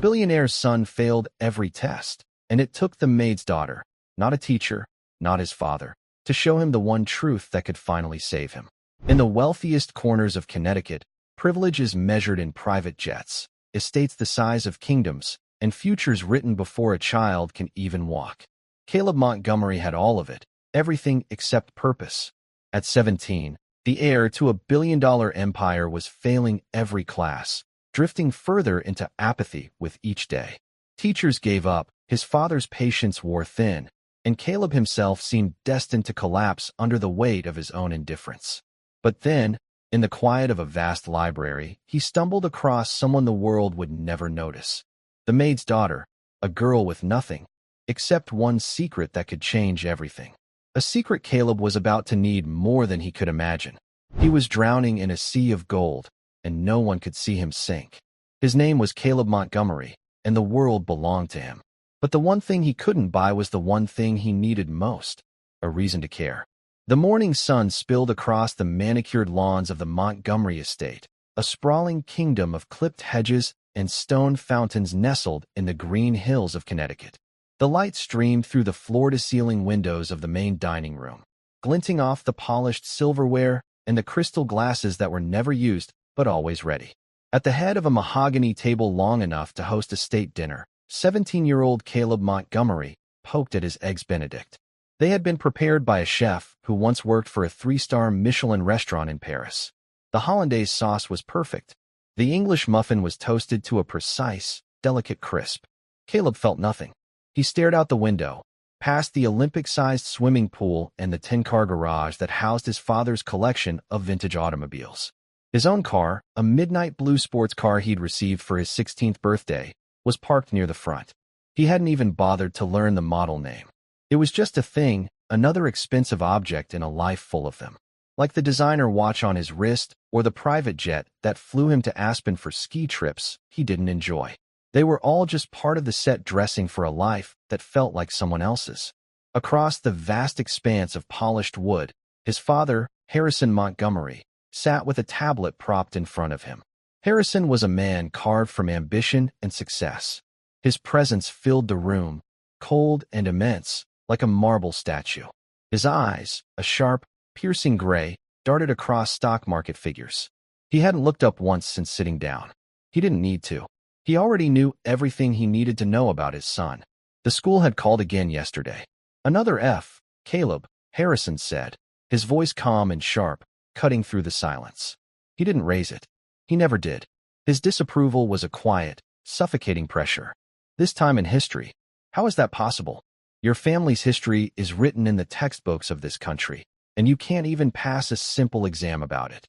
billionaire's son failed every test, and it took the maid's daughter, not a teacher, not his father, to show him the one truth that could finally save him. In the wealthiest corners of Connecticut, privilege is measured in private jets, estates the size of kingdoms, and futures written before a child can even walk. Caleb Montgomery had all of it, everything except purpose. At 17, the heir to a billion-dollar empire was failing every class, drifting further into apathy with each day. Teachers gave up, his father's patience wore thin, and Caleb himself seemed destined to collapse under the weight of his own indifference. But then, in the quiet of a vast library, he stumbled across someone the world would never notice. The maid's daughter, a girl with nothing, except one secret that could change everything. A secret Caleb was about to need more than he could imagine. He was drowning in a sea of gold, and no one could see him sink. His name was Caleb Montgomery, and the world belonged to him. But the one thing he couldn't buy was the one thing he needed most, a reason to care. The morning sun spilled across the manicured lawns of the Montgomery estate, a sprawling kingdom of clipped hedges and stone fountains nestled in the green hills of Connecticut. The light streamed through the floor-to-ceiling windows of the main dining room, glinting off the polished silverware and the crystal glasses that were never used but always ready. At the head of a mahogany table long enough to host a state dinner, 17-year-old Caleb Montgomery poked at his eggs Benedict. They had been prepared by a chef who once worked for a 3-star Michelin restaurant in Paris. The hollandaise sauce was perfect. The English muffin was toasted to a precise, delicate crisp. Caleb felt nothing. He stared out the window, past the Olympic-sized swimming pool and the 10-car garage that housed his father's collection of vintage automobiles. His own car, a midnight blue sports car he'd received for his 16th birthday, was parked near the front. He hadn't even bothered to learn the model name. It was just a thing, another expensive object in a life full of them. Like the designer watch on his wrist or the private jet that flew him to Aspen for ski trips he didn't enjoy. They were all just part of the set dressing for a life that felt like someone else's. Across the vast expanse of polished wood, his father, Harrison Montgomery, sat with a tablet propped in front of him. Harrison was a man carved from ambition and success. His presence filled the room, cold and immense, like a marble statue. His eyes, a sharp, piercing gray, darted across stock market figures. He hadn't looked up once since sitting down. He didn't need to. He already knew everything he needed to know about his son. The school had called again yesterday. Another F, Caleb, Harrison said, his voice calm and sharp, cutting through the silence. He didn't raise it. He never did. His disapproval was a quiet, suffocating pressure. This time in history. How is that possible? Your family's history is written in the textbooks of this country, and you can't even pass a simple exam about it.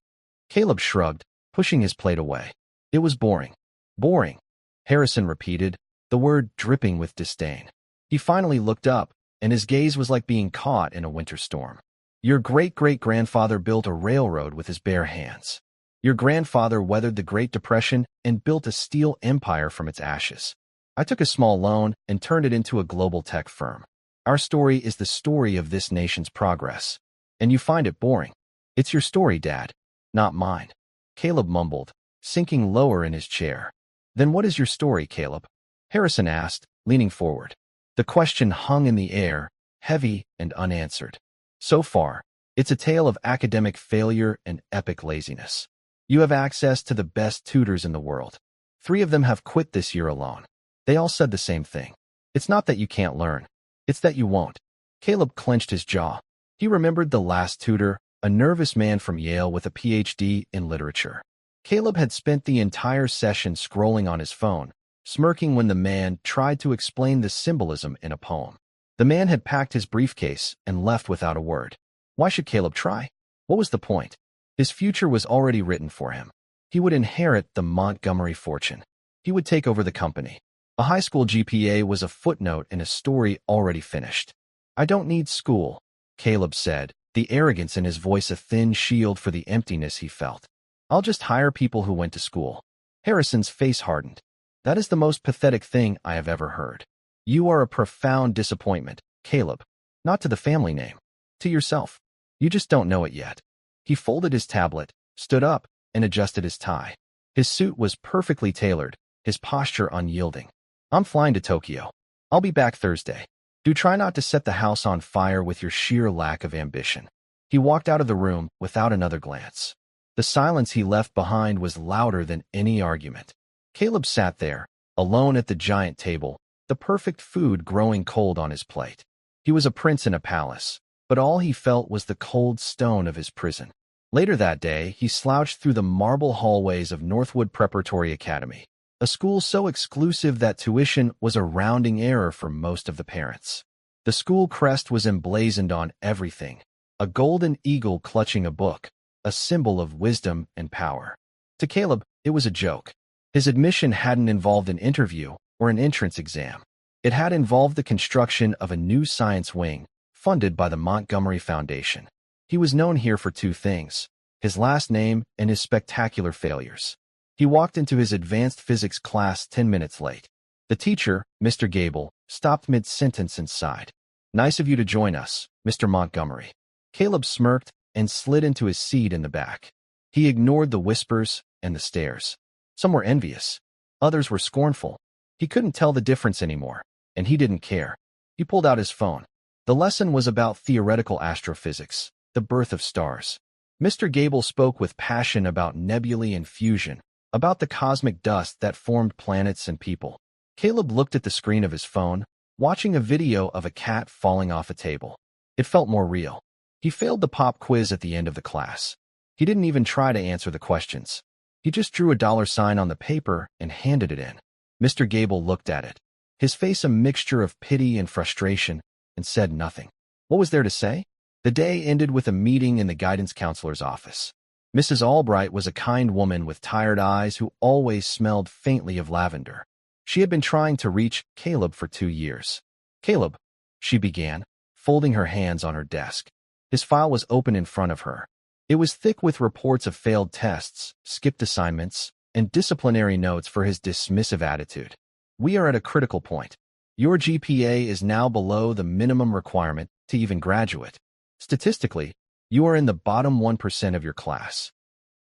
Caleb shrugged, pushing his plate away. It was boring. Boring, Harrison repeated, the word dripping with disdain. He finally looked up, and his gaze was like being caught in a winter storm. Your great-great-grandfather built a railroad with his bare hands. Your grandfather weathered the Great Depression and built a steel empire from its ashes. I took a small loan and turned it into a global tech firm. Our story is the story of this nation's progress. And you find it boring. It's your story, Dad, not mine. Caleb mumbled, sinking lower in his chair. Then what is your story, Caleb? Harrison asked, leaning forward. The question hung in the air, heavy and unanswered. So far, it's a tale of academic failure and epic laziness. You have access to the best tutors in the world. 3 of them have quit this year alone. They all said the same thing. It's not that you can't learn. It's that you won't. Caleb clenched his jaw. He remembered the last tutor, a nervous man from Yale with a PhD in literature. Caleb had spent the entire session scrolling on his phone, smirking when the man tried to explain the symbolism in a poem. The man had packed his briefcase and left without a word. Why should Caleb try? What was the point? His future was already written for him. He would inherit the Montgomery fortune. He would take over the company. A high school GPA was a footnote in a story already finished. I don't need school, Caleb said, the arrogance in his voice a thin shield for the emptiness he felt. I'll just hire people who went to school. Harrison's face hardened. That is the most pathetic thing I have ever heard. You are a profound disappointment, Caleb. Not to the family name. To yourself. You just don't know it yet. He folded his tablet, stood up, and adjusted his tie. His suit was perfectly tailored, his posture unyielding. "I'm flying to Tokyo. I'll be back Thursday. Do try not to set the house on fire with your sheer lack of ambition." He walked out of the room without another glance. The silence he left behind was louder than any argument. Caleb sat there, alone at the giant table, the perfect food growing cold on his plate. He was a prince in a palace, but all he felt was the cold stone of his prison. Later that day, he slouched through the marble hallways of Northwood Preparatory Academy, a school so exclusive that tuition was a rounding error for most of the parents. The school crest was emblazoned on everything, a golden eagle clutching a book, a symbol of wisdom and power. To Caleb, it was a joke. His admission hadn't involved an interview or an entrance exam. It had involved the construction of a new science wing, funded by the Montgomery Foundation. He was known here for two things: his last name and his spectacular failures. He walked into his advanced physics class 10 minutes late. The teacher, Mr. Gable, stopped mid-sentence and sighed. "Nice of you to join us, Mr. Montgomery." Caleb smirked and slid into his seat in the back. He ignored the whispers and the stares. Some were envious. Others were scornful. He couldn't tell the difference anymore, and he didn't care. He pulled out his phone. The lesson was about theoretical astrophysics, the birth of stars. Mr. Gable spoke with passion about nebulae and fusion, about the cosmic dust that formed planets and people. Caleb looked at the screen of his phone, watching a video of a cat falling off a table. It felt more real. He failed the pop quiz at the end of the class. He didn't even try to answer the questions. He just drew a $sign on the paper and handed it in. Mr. Gable looked at it, his face a mixture of pity and frustration, and said nothing. What was there to say? The day ended with a meeting in the guidance counselor's office. Mrs. Albright was a kind woman with tired eyes who always smelled faintly of lavender. She had been trying to reach Caleb for 2 years. "Caleb," she began, folding her hands on her desk. His file was open in front of her. It was thick with reports of failed tests, skipped assignments, and disciplinary notes for his dismissive attitude. "We are at a critical point. Your GPA is now below the minimum requirement to even graduate. Statistically, you are in the bottom 1% of your class.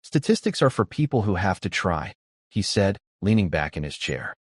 Statistics are for people who have to try," he said, leaning back in his chair.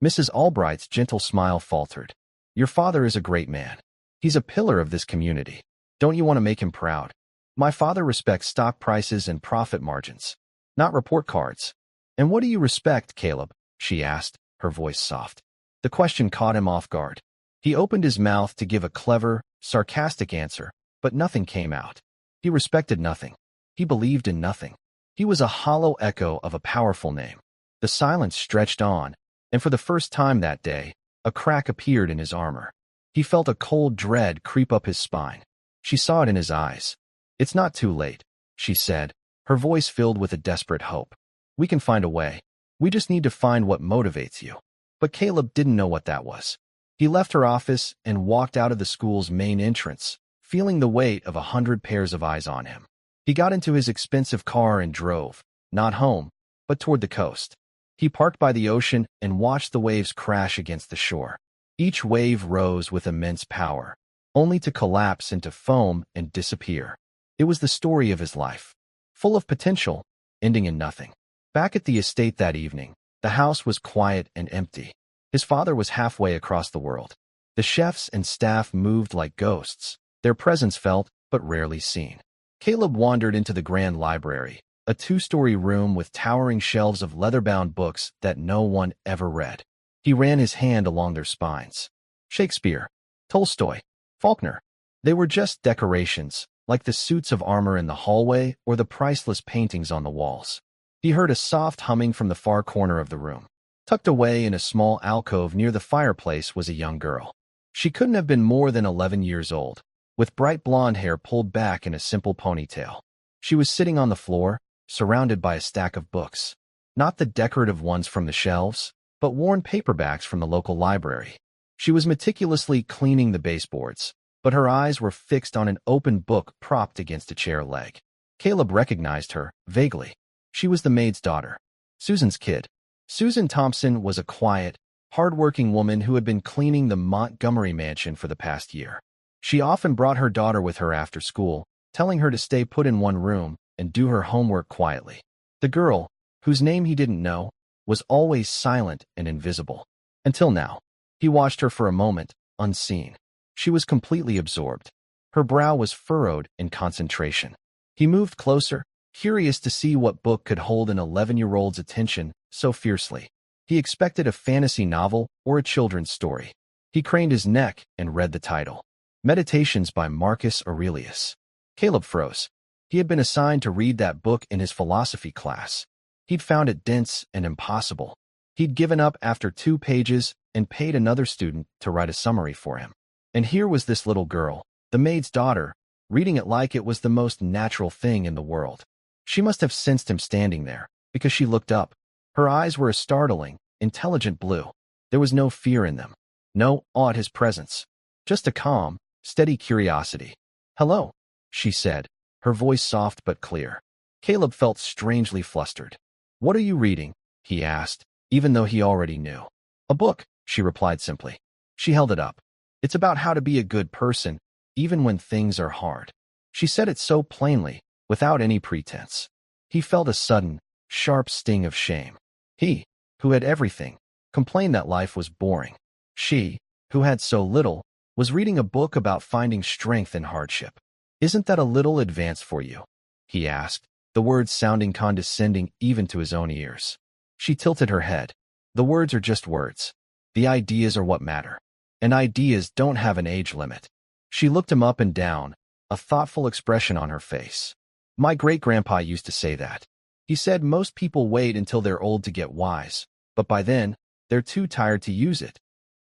Mrs. Albright's gentle smile faltered. "Your father is a great man. He's a pillar of this community. Don't you want to make him proud? My father respects stock prices and profit margins, not report cards." "And what do you respect, Caleb?" she asked, her voice soft. The question caught him off guard. He opened his mouth to give a clever, sarcastic answer, but nothing came out. He respected nothing. He believed in nothing. He was a hollow echo of a powerful name. The silence stretched on, and for the first time that day, a crack appeared in his armor. He felt a cold dread creep up his spine. She saw it in his eyes. "It's not too late," she said, her voice filled with a desperate hope. "We can find a way. We just need to find what motivates you." But Caleb didn't know what that was. He left her office and walked out of the school's main entrance, feeling the weight of 100 pairs of eyes on him. He got into his expensive car and drove, not home, but toward the coast. He parked by the ocean and watched the waves crash against the shore. Each wave rose with immense power, only to collapse into foam and disappear. It was the story of his life, full of potential, ending in nothing. Back at the estate that evening, the house was quiet and empty. His father was halfway across the world. The chefs and staff moved like ghosts, their presence felt but rarely seen. Caleb wandered into the grand library, a 2-story room with towering shelves of leather-bound books that no one ever read. He ran his hand along their spines. Shakespeare, Tolstoy, Faulkner. They were just decorations, like the suits of armor in the hallway or the priceless paintings on the walls. He heard a soft humming from the far corner of the room. Tucked away in a small alcove near the fireplace was a young girl. She couldn't have been more than 11 years old, with bright blonde hair pulled back in a simple ponytail. She was sitting on the floor, surrounded by a stack of books. Not the decorative ones from the shelves, but worn paperbacks from the local library. She was meticulously cleaning the baseboards, but her eyes were fixed on an open book propped against a chair leg. Caleb recognized her, vaguely. She was the maid's daughter, Susan's kid. Susan Thompson was a quiet, hard-working woman who had been cleaning the Montgomery mansion for the past year. She often brought her daughter with her after school, telling her to stay put in one room and do her homework quietly. The girl, whose name he didn't know, was always silent and invisible. Until now. He watched her for a moment, unseen. She was completely absorbed. Her brow was furrowed in concentration. He moved closer, curious to see what book could hold an 11-year-old's attention so fiercely. He expected a fantasy novel or a children's story. He craned his neck and read the title. Meditations by Marcus Aurelius. Caleb froze. He had been assigned to read that book in his philosophy class. He'd found it dense and impossible. He'd given up after 2 pages and paid another student to write a summary for him. And here was this little girl, the maid's daughter, reading it like it was the most natural thing in the world. She must have sensed him standing there, because she looked up. Her eyes were a startling, intelligent blue. There was no fear in them, no awe at his presence, just a calm, steady curiosity. "Hello," she said, her voice soft but clear. Caleb felt strangely flustered. "What are you reading?" he asked, even though he already knew. "A book," she replied simply. She held it up. "It's about how to be a good person, even when things are hard." She said it so plainly, without any pretense. He felt a sudden, sharp sting of shame. He, who had everything, complained that life was boring. She, who had so little, was reading a book about finding strength in hardship. "Isn't that a little advanced for you?" he asked, the words sounding condescending even to his own ears. She tilted her head. "The words are just words. The ideas are what matter. And ideas don't have an age limit." She looked him up and down, a thoughtful expression on her face. "My great-grandpa used to say that. He said most people wait until they're old to get wise, but by then, they're too tired to use it."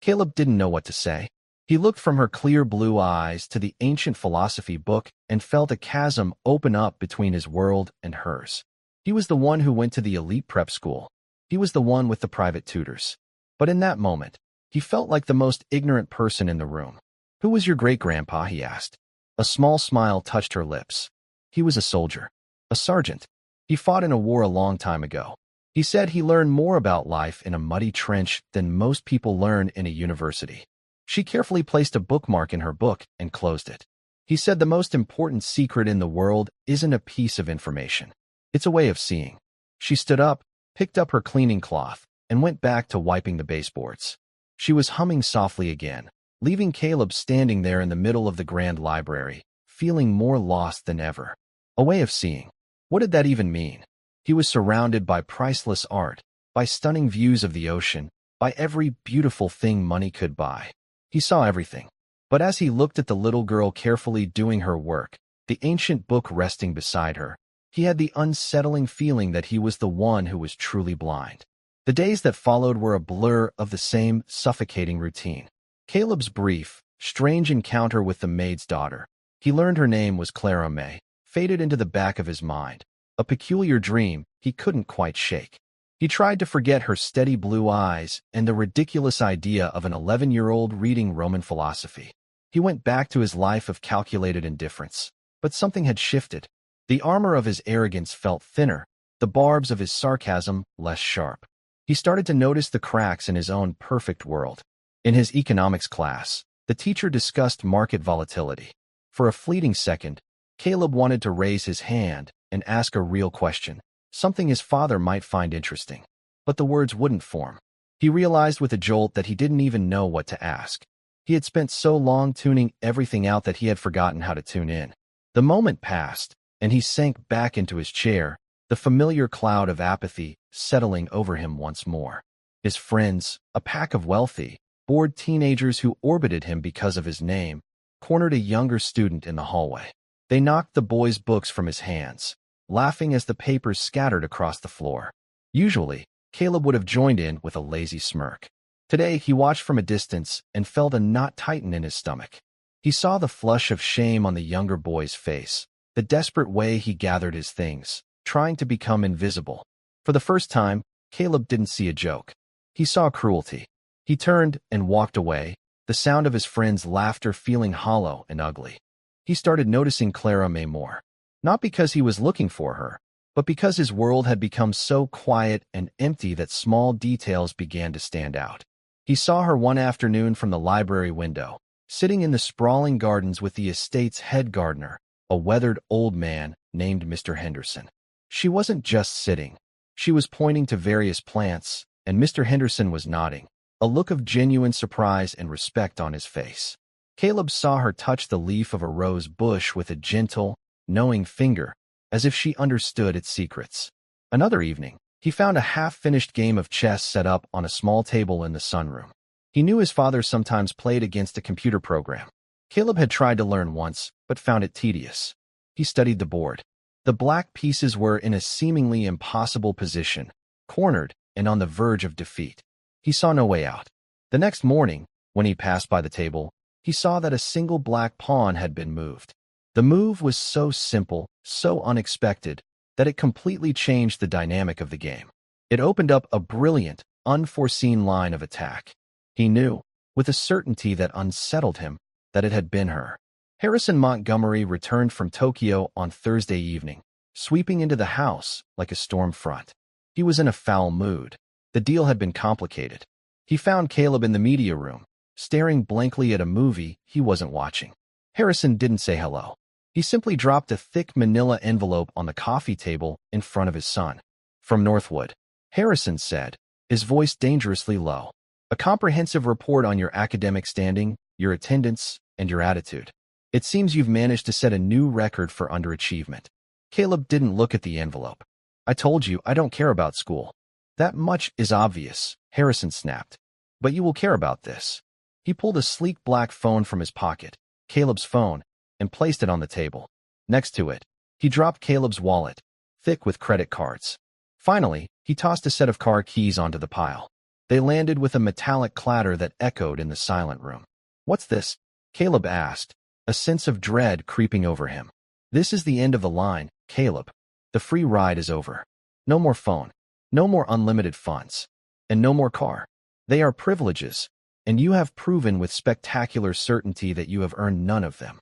Caleb didn't know what to say. He looked from her clear blue eyes to the ancient philosophy book and felt a chasm open up between his world and hers. He was the one who went to the elite prep school. He was the one with the private tutors. But in that moment, he felt like the most ignorant person in the room. "Who was your great-grandpa?" he asked. A small smile touched her lips. "He was a soldier. A sergeant. He fought in a war a long time ago. He said he learned more about life in a muddy trench than most people learn in a university." She carefully placed a bookmark in her book and closed it. "He said the most important secret in the world isn't a piece of information. It's a way of seeing." She stood up, picked up her cleaning cloth, and went back to wiping the baseboards. She was humming softly again, leaving Caleb standing there in the middle of the grand library, feeling more lost than ever. A way of seeing. What did that even mean? He was surrounded by priceless art, by stunning views of the ocean, by every beautiful thing money could buy. He saw everything. But as he looked at the little girl carefully doing her work, the ancient book resting beside her, he had the unsettling feeling that he was the one who was truly blind. The days that followed were a blur of the same suffocating routine. Caleb's brief, strange encounter with the maid's daughter, he learned her name was Clara May, faded into the back of his mind, a peculiar dream he couldn't quite shake. He tried to forget her steady blue eyes and the ridiculous idea of an 11-year-old reading Roman philosophy. He went back to his life of calculated indifference. But something had shifted. The armor of his arrogance felt thinner, the barbs of his sarcasm less sharp. He started to notice the cracks in his own perfect world. In his economics class, the teacher discussed market volatility. For a fleeting second, Caleb wanted to raise his hand and ask a real question, something his father might find interesting. But the words wouldn't form. He realized with a jolt that he didn't even know what to ask. He had spent so long tuning everything out that he had forgotten how to tune in. The moment passed, and he sank back into his chair, the familiar cloud of apathy settling over him once more. His friends, a pack of wealthy, bored teenagers who orbited him because of his name, cornered a younger student in the hallway. They knocked the boy's books from his hands, laughing as the papers scattered across the floor. Usually, Caleb would have joined in with a lazy smirk. Today, he watched from a distance and felt a knot tighten in his stomach. He saw the flush of shame on the younger boy's face, the desperate way he gathered his things, trying to become invisible. For the first time, Caleb didn't see a joke. He saw cruelty. He turned and walked away, the sound of his friends' laughter feeling hollow and ugly. He started noticing Clara May more. Not because he was looking for her, but because his world had become so quiet and empty that small details began to stand out. He saw her one afternoon from the library window, sitting in the sprawling gardens with the estate's head gardener, a weathered old man named Mr. Henderson. She wasn't just sitting. She was pointing to various plants, and Mr. Henderson was nodding, a look of genuine surprise and respect on his face. Caleb saw her touch the leaf of a rose bush with a gentle, knowing finger, as if she understood its secrets. Another evening, he found a half-finished game of chess set up on a small table in the sunroom. He knew his father sometimes played against a computer program. Caleb had tried to learn once, but found it tedious. He studied the board. The black pieces were in a seemingly impossible position, cornered and on the verge of defeat. He saw no way out. The next morning, when he passed by the table, he saw that a single black pawn had been moved. The move was so simple, so unexpected, that it completely changed the dynamic of the game. It opened up a brilliant, unforeseen line of attack. He knew, with a certainty that unsettled him, that it had been her. Harrison Montgomery returned from Tokyo on Thursday evening, sweeping into the house like a storm front. He was in a foul mood. The deal had been complicated. He found Caleb in the media room, staring blankly at a movie he wasn't watching. Harrison didn't say hello. He simply dropped a thick manila envelope on the coffee table in front of his son. "From Northwood," Harrison said, his voice dangerously low. "A comprehensive report on your academic standing, your attendance, and your attitude. It seems you've managed to set a new record for underachievement." Caleb didn't look at the envelope. "I told you I don't care about school." "That much is obvious," Harrison snapped. "But you will care about this." He pulled a sleek black phone from his pocket, Caleb's phone, and placed it on the table. Next to it, he dropped Caleb's wallet, thick with credit cards. Finally, he tossed a set of car keys onto the pile. They landed with a metallic clatter that echoed in the silent room. "What's this?" Caleb asked, a sense of dread creeping over him. "This is the end of the line, Caleb. The free ride is over. No more phone, no more unlimited funds, and no more car. They are privileges, and you have proven with spectacular certainty that you have earned none of them."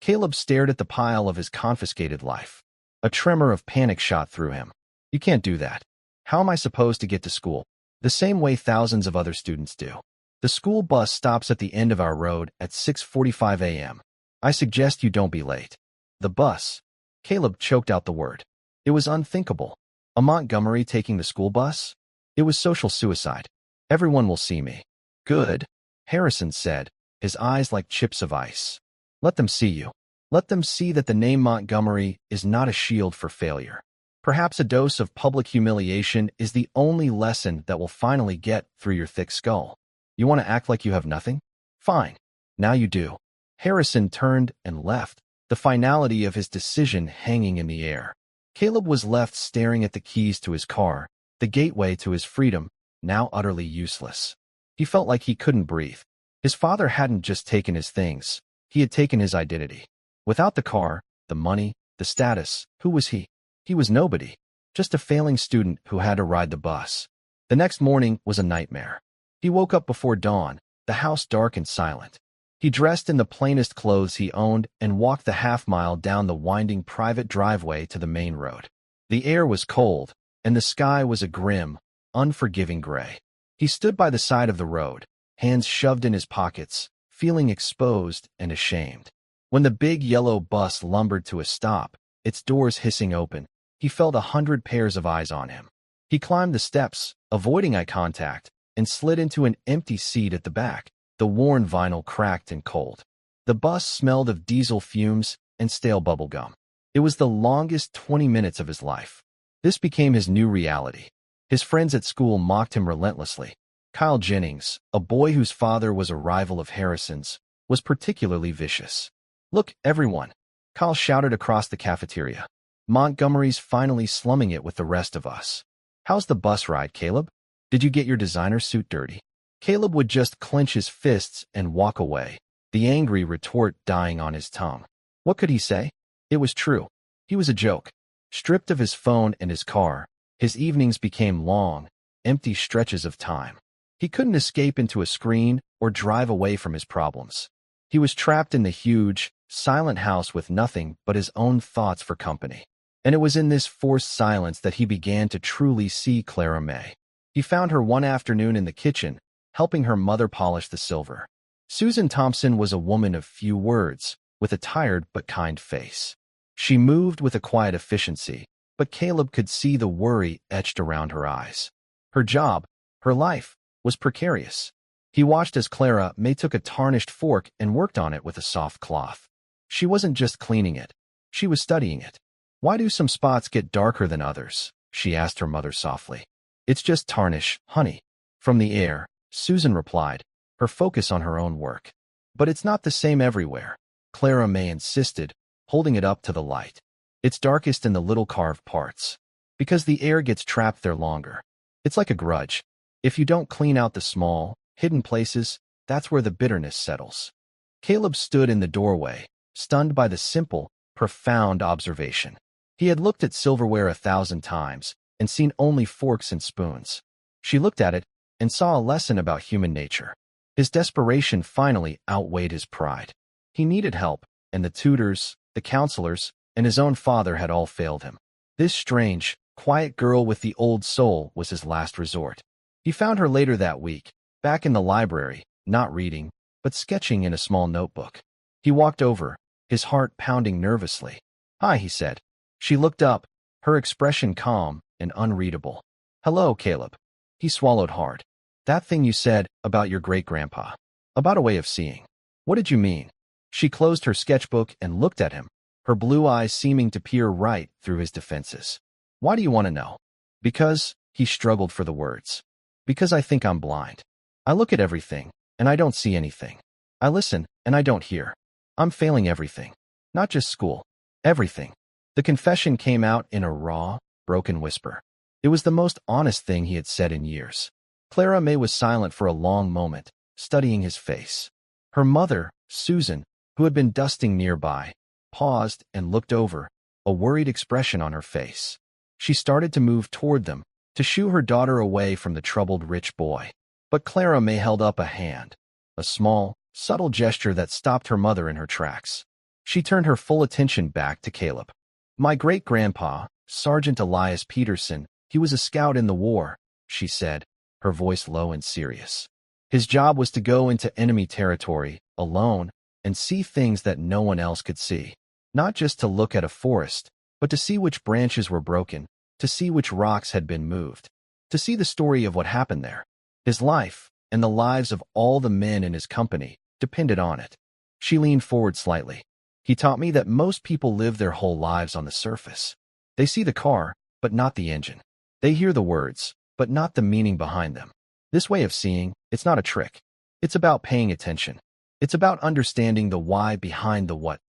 Caleb stared at the pile of his confiscated life. A tremor of panic shot through him. "You can't do that. How am I supposed to get to school? The same way thousands of other students do. The school bus stops at the end of our road at 6:45 a.m. I suggest you don't be late." The bus. Caleb choked out the word. It was unthinkable. A Montgomery taking the school bus? It was social suicide. "Everyone will see me." "Good," Harrison said, his eyes like chips of ice. "Let them see you. Let them see that the name Montgomery is not a shield for failure. Perhaps a dose of public humiliation is the only lesson that will finally get through your thick skull. You want to act like you have nothing? Fine. Now you do." Harrison turned and left, the finality of his decision hanging in the air. Caleb was left staring at the keys to his car, the gateway to his freedom, now utterly useless. He felt like he couldn't breathe. His father hadn't just taken his things, he had taken his identity. Without the car, the money, the status, who was he? He was nobody, just a failing student who had to ride the bus. The next morning was a nightmare. He woke up before dawn, the house dark and silent. He dressed in the plainest clothes he owned and walked the half-mile down the winding private driveway to the main road. The air was cold, and the sky was a grim, unforgiving gray. He stood by the side of the road, hands shoved in his pockets, feeling exposed and ashamed. When the big yellow bus lumbered to a stop, its doors hissing open, he felt 100 pairs of eyes on him. He climbed the steps, avoiding eye contact, and slid into an empty seat at the back. The worn vinyl cracked and cold. The bus smelled of diesel fumes and stale bubblegum. It was the longest 20 minutes of his life. This became his new reality. His friends at school mocked him relentlessly. Kyle Jennings, a boy whose father was a rival of Harrison's, was particularly vicious. "Look, everyone," Kyle shouted across the cafeteria. "Montgomery's finally slumming it with the rest of us. How's the bus ride, Caleb? Did you get your designer suit dirty?" Caleb would just clench his fists and walk away, the angry retort dying on his tongue. What could he say? It was true. He was a joke. Stripped of his phone and his car, his evenings became long, empty stretches of time. He couldn't escape into a screen or drive away from his problems. He was trapped in the huge, silent house with nothing but his own thoughts for company. And it was in this forced silence that he began to truly see Clara May. He found her one afternoon in the kitchen, helping her mother polish the silver. Susan Thompson was a woman of few words, with a tired but kind face. She moved with a quiet efficiency, but Caleb could see the worry etched around her eyes. Her job, her life, was precarious. He watched as Clara May took a tarnished fork and worked on it with a soft cloth. She wasn't just cleaning it. She was studying it. "Why do some spots get darker than others?" she asked her mother softly. "It's just tarnish, honey." From the air, Susan replied, her focus on her own work. "But it's not the same everywhere," Clara May insisted, holding it up to the light. "It's darkest in the little carved parts, because the air gets trapped there longer. It's like a grudge. If you don't clean out the small, hidden places, that's where the bitterness settles." Caleb stood in the doorway, stunned by the simple, profound observation. He had looked at silverware 1,000 times and seen only forks and spoons. She looked at it and saw a lesson about human nature. His desperation finally outweighed his pride. He needed help, and the tutors, the counselors, and his own father had all failed him. This strange, quiet girl with the old soul was his last resort. He found her later that week, back in the library, not reading, but sketching in a small notebook. He walked over, his heart pounding nervously. "Hi," he said. She looked up, her expression calm and unreadable. "Hello, Caleb." He swallowed hard. "That thing you said about your great-grandpa. About a way of seeing. What did you mean?" She closed her sketchbook and looked at him, her blue eyes seeming to peer right through his defenses. "Why do you want to know?" "Because," he struggled for the words. "Because I think I'm blind. I look at everything, and I don't see anything. I listen, and I don't hear. I'm failing everything. Not just school. Everything." The confession came out in a raw, broken whisper. It was the most honest thing he had said in years. Clara May was silent for a long moment, studying his face. Her mother, Susan, who had been dusting nearby, paused and looked over, a worried expression on her face. She started to move toward them, to shoo her daughter away from the troubled rich boy. But Clara May held up a hand, a small, subtle gesture that stopped her mother in her tracks. She turned her full attention back to Caleb. "My great-grandpa, Sergeant Elias Peterson, he was a scout in the war," she said, her voice low and serious. "His job was to go into enemy territory, alone, and see things that no one else could see. Not just to look at a forest, but to see which branches were broken, to see which rocks had been moved, to see the story of what happened there. His life, and the lives of all the men in his company, depended on it." She leaned forward slightly. "He taught me that most people live their whole lives on the surface. They see the car, but not the engine. They hear the words, but not the meaning behind them. This way of seeing, it's not a trick. It's about paying attention. It's about understanding the why behind the what."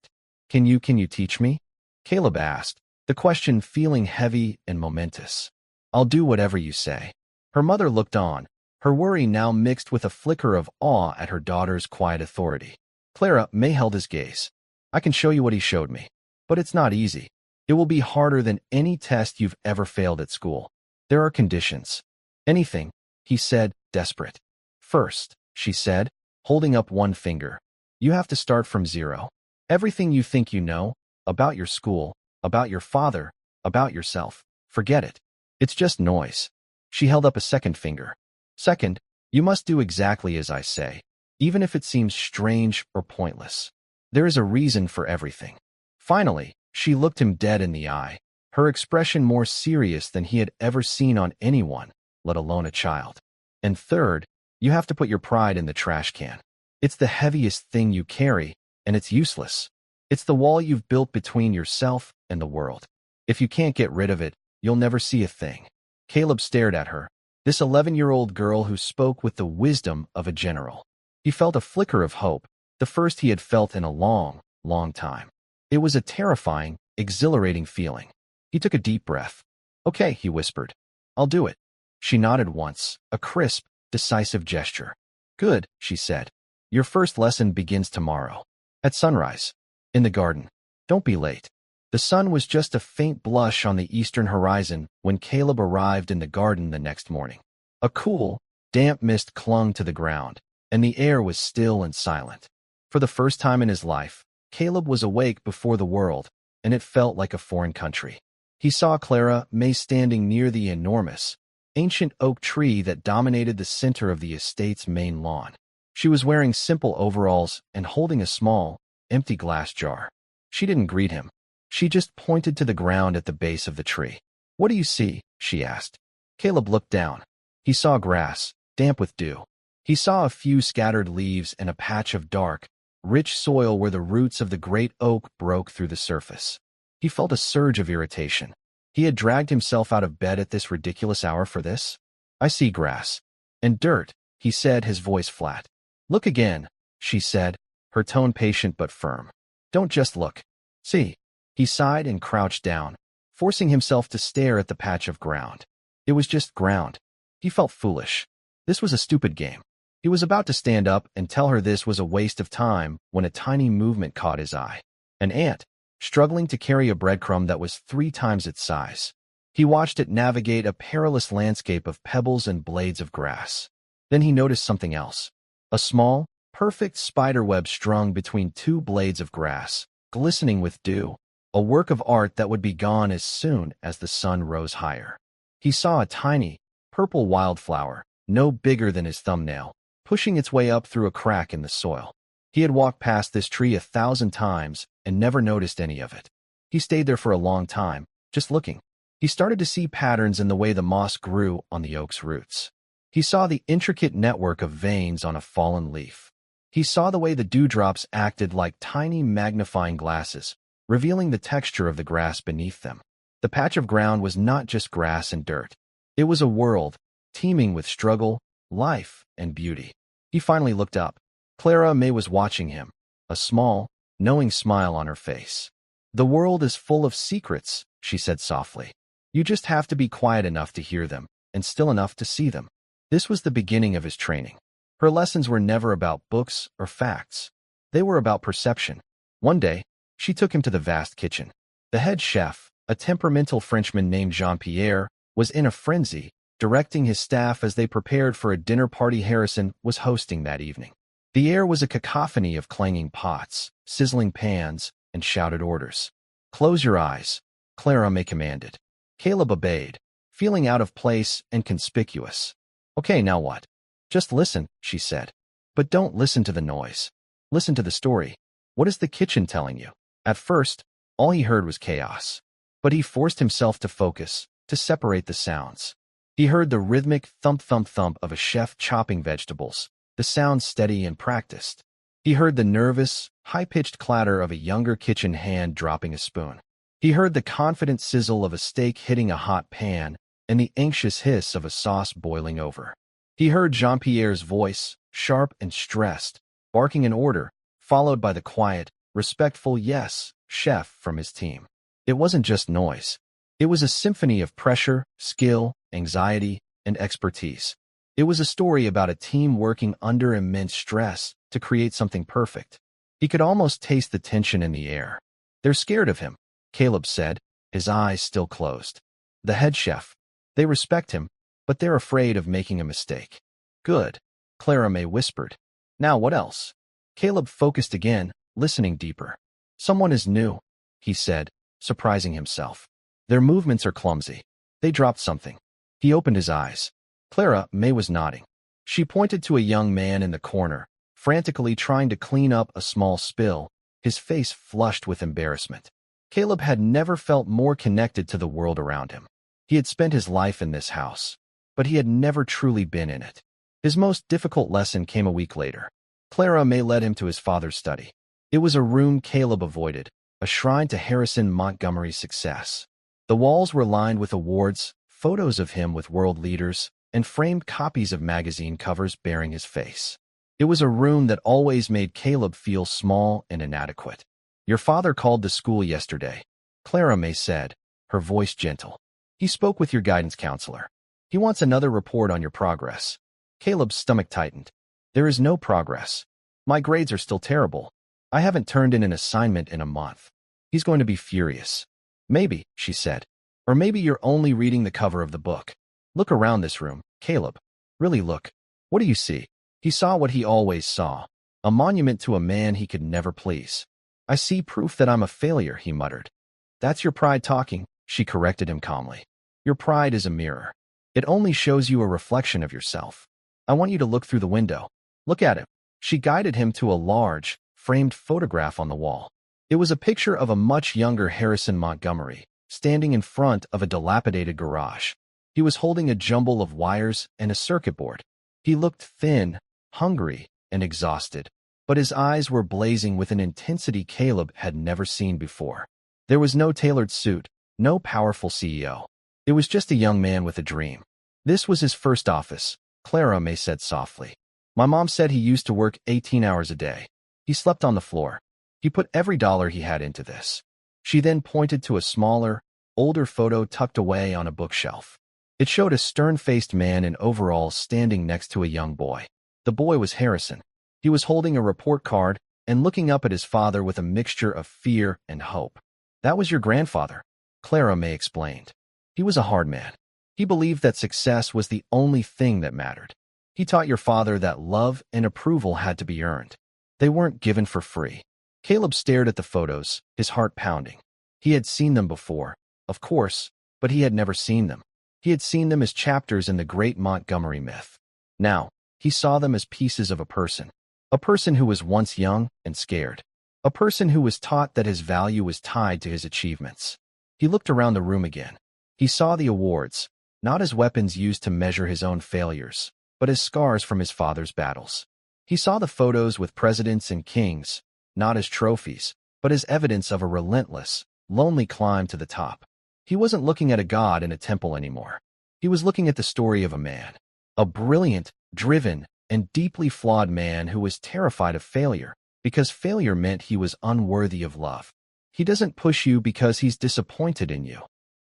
Can you teach me?" Caleb asked, the question feeling heavy and momentous. "I'll do whatever you say." Her mother looked on, her worry now mixed with a flicker of awe at her daughter's quiet authority. Clara May held his gaze. "I can show you what he showed me. But it's not easy. It will be harder than any test you've ever failed at school. There are conditions." "Anything," he said, desperate. "First," she said, holding up one finger, "you have to start from zero. Everything you think you know, about your school, about your father, about yourself, forget it. It's just noise." She held up a second finger. "Second, you must do exactly as I say, even if it seems strange or pointless. There is a reason for everything." Finally, she looked him dead in the eye, her expression more serious than he had ever seen on anyone, let alone a child. "And third, you have to put your pride in the trash can. It's the heaviest thing you carry, and it's useless. It's the wall you've built between yourself and the world. If you can't get rid of it, you'll never see a thing." Caleb stared at her, this 11-year-old girl who spoke with the wisdom of a general. He felt a flicker of hope, the first he had felt in a long, long time. It was a terrifying, exhilarating feeling. He took a deep breath. "Okay," he whispered. "I'll do it." She nodded once, a crisp, decisive gesture. "Good," she said. "Your first lesson begins tomorrow. At sunrise. In the garden. Don't be late." The sun was just a faint blush on the eastern horizon when Caleb arrived in the garden the next morning. A cool, damp mist clung to the ground, and the air was still and silent. For the first time in his life, Caleb was awake before the world, and it felt like a foreign country. He saw Clara May standing near the enormous, ancient oak tree that dominated the center of the estate's main lawn. She was wearing simple overalls and holding a small, empty glass jar. She didn't greet him. She just pointed to the ground at the base of the tree. "What do you see?" she asked. Caleb looked down. He saw grass, damp with dew. He saw a few scattered leaves and a patch of dark, rich soil where the roots of the great oak broke through the surface. He felt a surge of irritation. He had dragged himself out of bed at this ridiculous hour for this. "I see grass. And dirt," he said, his voice flat. "Look again," she said, her tone patient but firm. "Don't just look. See." He sighed and crouched down, forcing himself to stare at the patch of ground. It was just ground. He felt foolish. This was a stupid game. He was about to stand up and tell her this was a waste of time when a tiny movement caught his eye. An ant, struggling to carry a breadcrumb that was 3 times its size. He watched it navigate a perilous landscape of pebbles and blades of grass. Then he noticed something else. A small, perfect spiderweb strung between 2 blades of grass, glistening with dew. A work of art that would be gone as soon as the sun rose higher. He saw a tiny, purple wildflower, no bigger than his thumbnail, pushing its way up through a crack in the soil. He had walked past this tree 1,000 times and never noticed any of it. He stayed there for a long time, just looking. He started to see patterns in the way the moss grew on the oak's roots. He saw the intricate network of veins on a fallen leaf. He saw the way the dewdrops acted like tiny magnifying glasses, revealing the texture of the grass beneath them. The patch of ground was not just grass and dirt. It was a world, teeming with struggle, life, and beauty. He finally looked up. Clara May was watching him, a small, knowing smile on her face. "The world is full of secrets," she said softly. "You just have to be quiet enough to hear them, and still enough to see them." This was the beginning of his training. Her lessons were never about books or facts. They were about perception. One day, she took him to the vast kitchen. The head chef, a temperamental Frenchman named Jean-Pierre, was in a frenzy, directing his staff as they prepared for a dinner party Harrison was hosting that evening. The air was a cacophony of clanging pots, sizzling pans, and shouted orders. "Close your eyes," Clara May commanded. Caleb obeyed, feeling out of place and conspicuous. "Okay, now what?" "Just listen," she said. "But don't listen to the noise. Listen to the story. What is the kitchen telling you?" At first, all he heard was chaos. But he forced himself to focus, to separate the sounds. He heard the rhythmic thump-thump-thump of a chef chopping vegetables, the sound steady and practiced. He heard the nervous, high-pitched clatter of a younger kitchen hand dropping a spoon. He heard the confident sizzle of a steak hitting a hot pan and the anxious hiss of a sauce boiling over. He heard Jean-Pierre's voice, sharp and stressed, barking an order, followed by the quiet, respectful "yes, chef" from his team. It wasn't just noise. It was a symphony of pressure, skill, anxiety, and expertise. It was a story about a team working under immense stress to create something perfect. He could almost taste the tension in the air. "They're scared of him," Caleb said, his eyes still closed. "The head chef. They respect him, but they're afraid of making a mistake." "Good," Clara May whispered. "Now what else?" Caleb focused again, listening deeper. "Someone is new," he said, surprising himself. "Their movements are clumsy. They dropped something." He opened his eyes. Clara May was nodding. She pointed to a young man in the corner, frantically trying to clean up a small spill, his face flushed with embarrassment. Caleb had never felt more connected to the world around him. He had spent his life in this house, but he had never truly been in it. His most difficult lesson came a week later. Clara May led him to his father's study. It was a room Caleb avoided, a shrine to Harrison Montgomery's success. The walls were lined with awards, photos of him with world leaders, and framed copies of magazine covers bearing his face. It was a room that always made Caleb feel small and inadequate. "Your father called the school yesterday," Clara May said, her voice gentle. "He spoke with your guidance counselor. He wants another report on your progress." Caleb's stomach tightened. "There is no progress. My grades are still terrible. I haven't turned in an assignment in a month." He's going to be furious. "Maybe," she said. "Or maybe you're only reading the cover of the book. Look around this room, Caleb. Really look. What do you see?" He saw what he always saw, a monument to a man he could never please. "I see proof that I'm a failure," he muttered. "That's your pride talking," she corrected him calmly. "Your pride is a mirror. It only shows you a reflection of yourself. I want you to look through the window. Look at him." She guided him to a large, framed photograph on the wall. It was a picture of a much younger Harrison Montgomery, standing in front of a dilapidated garage. He was holding a jumble of wires and a circuit board. He looked thin, hungry, and exhausted, but his eyes were blazing with an intensity Caleb had never seen before. There was no tailored suit, no powerful CEO. It was just a young man with a dream. This was his first office, Clara May said softly. My mom said he used to work 18 hours a day. He slept on the floor. He put every dollar he had into this. She then pointed to a smaller, older photo tucked away on a bookshelf. It showed a stern-faced man in overalls standing next to a young boy. The boy was Harrison. He was holding a report card and looking up at his father with a mixture of fear and hope. That was your grandfather, Clara May explained. He was a hard man. He believed that success was the only thing that mattered. He taught your father that love and approval had to be earned. They weren't given for free. Caleb stared at the photos, his heart pounding. He had seen them before, of course, but he had never seen them. He had seen them as chapters in the great Montgomery myth. Now, he saw them as pieces of a person who was once young and scared, a person who was taught that his value was tied to his achievements. He looked around the room again. He saw the awards, not as weapons used to measure his own failures, but as scars from his father's battles. He saw the photos with presidents and kings, not as trophies, but as evidence of a relentless, lonely climb to the top. He wasn't looking at a god in a temple anymore. He was looking at the story of a man, a brilliant, driven, and deeply flawed man who was terrified of failure, because failure meant he was unworthy of love. He doesn't push you because he's disappointed in you,